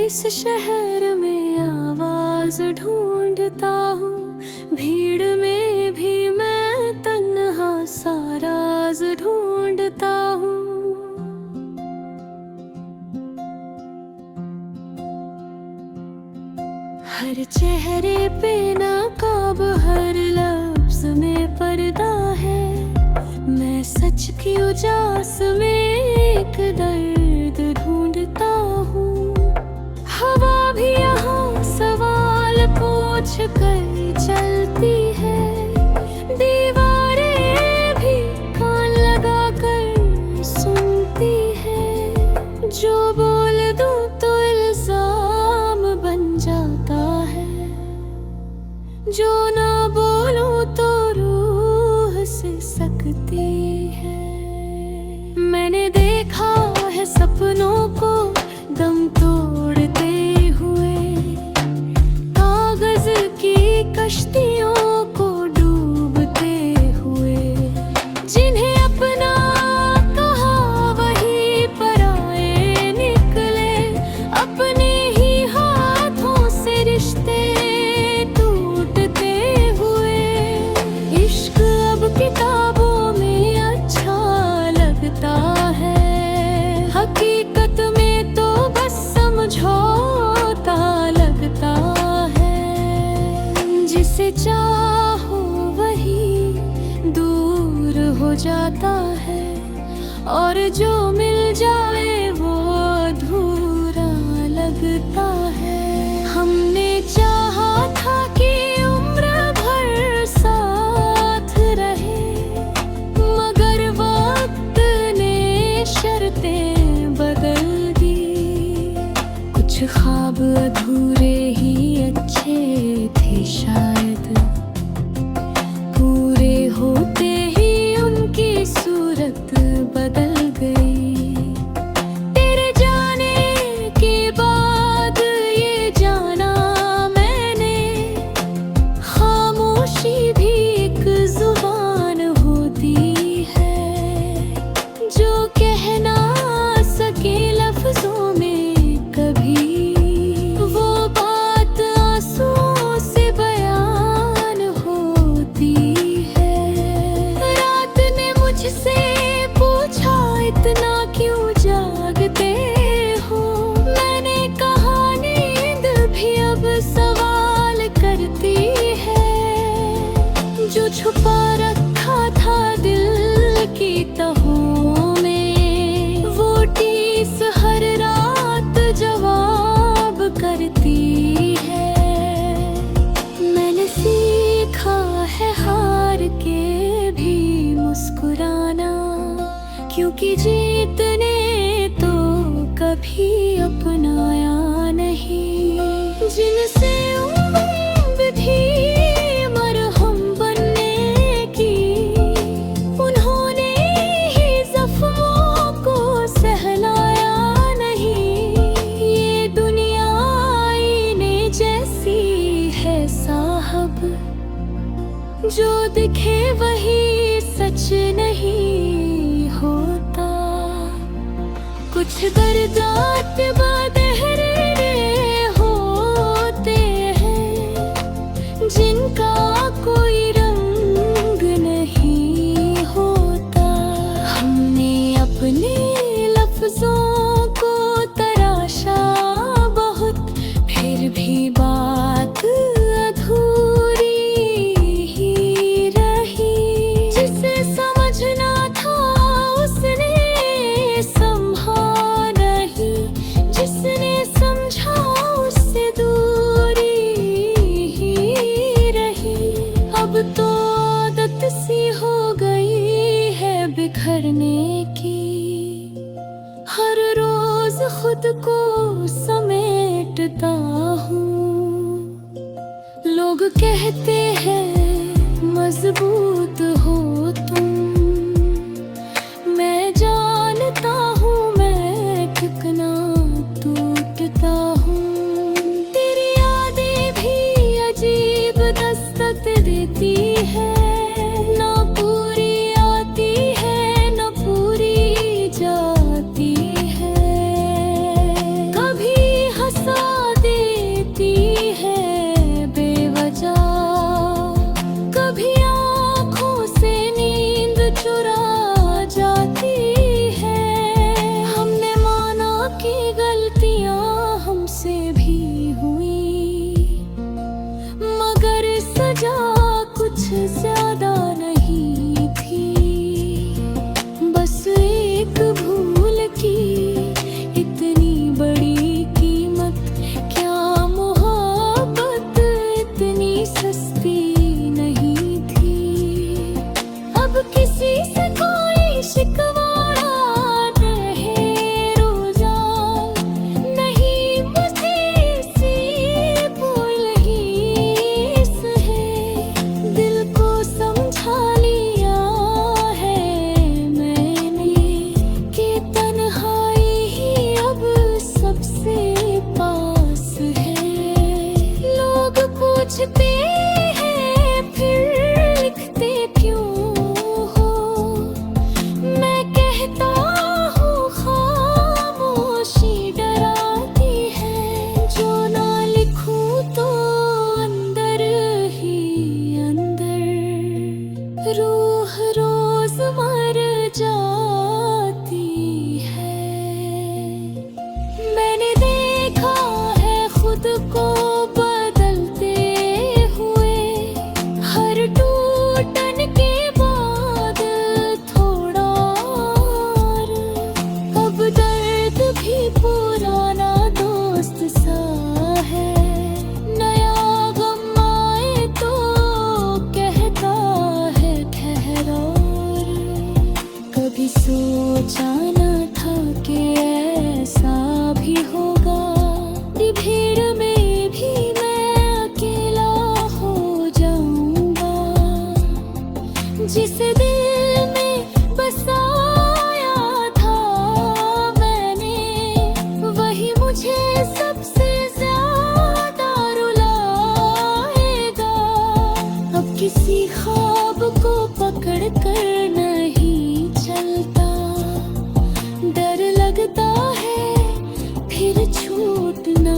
इस शहर में आवाज ढूंढता हूँ, भीड़ में भी मैं तन्हा सा राज ढूंढता हूँ। हर चेहरे पे नकाब, हर लफ्ज में पर्दा है। मैं सच की उजास में एक दर्द ढूंढता हूँ। हवा भी यहाँ सवाल पूछ कर चलती है, दीवारें भी कान लगा कर सुनती है। जो बोल दूँ तो इल्जाम बन जाता है, जो ना बोलूं तो रूह से सकती है। मैंने देखा है सपनों को दम तोड़ते हुए, कागज की कश्तियों को डूबते हुए। जिन्हें अपना कहा वही पराए निकले, अपने ही हाथों से रिश्ते टूटते हुए। इश्क अब किताबों में अच्छा लगता है, हकीकत में तो बस समझौता लगता है। जिसे चाहो वही दूर हो जाता है, और जो मिल जाए वो अधूरा लगता है। हमने चाहा था कि उम्र भर साथ रहे, मगर वक्त ने शर्तें बदल दी। कुछ ख्वाब अधूरे ही अच्छे थे शायद, पूरे होते ही उनकी सूरत बदल गई। तेरे जाने के बाद ये जाना मैंने, खामोशी भी एक जुबान होती है। जो कह ना सके लफ्जों में कभी, वो बात आंसुओं से बयान होती है। रात ने मुझसे पूछा इतना क्यों जागते हो, मैंने कहा नींद भी अब सवाल करती है। जो छुपा रखा था दिल की तहों में, वो टीस हर रात जवाब करती है। मैंने सीखा है हार के भी मुस्कुराना, क्योंकि जीतने तो कभी अपनाया नहीं। जिनसे उम्मीद थी मरहम बनने की, उन्होंने ही जख्मों को सहलाया नहीं। ये दुनिया आईने जैसी है साहब, जो दिखे वही सच नहीं होता। कुछ दर्दात बदहरे होते हैं, जिनका कोई रंग नहीं होता। हमने अपने लफ्जों को तराशा बहुत, फिर भी बात अधूरी ही रही। जिसे समझना था उसने समझा नहीं, जिसने समझा उससे दूरी ही रही। अब तो आदत सी हो गई है बिखरने की, हर रोज खुद को समेटता हूँ। लोग कहते हैं मजबूत हो तुम, मैं जानता हूँ मैं कितना टूटता हूँ। तेरी यादें भी अजीब दस्तक देती है, ना पूरी आती है ना पूरी जाती है। कभी हंसा मुझे सबसे ज्यादा रुलाएगा। अब किसी ख्वाब को पकड़ कर नहीं चलता, डर लगता है फिर छूट ना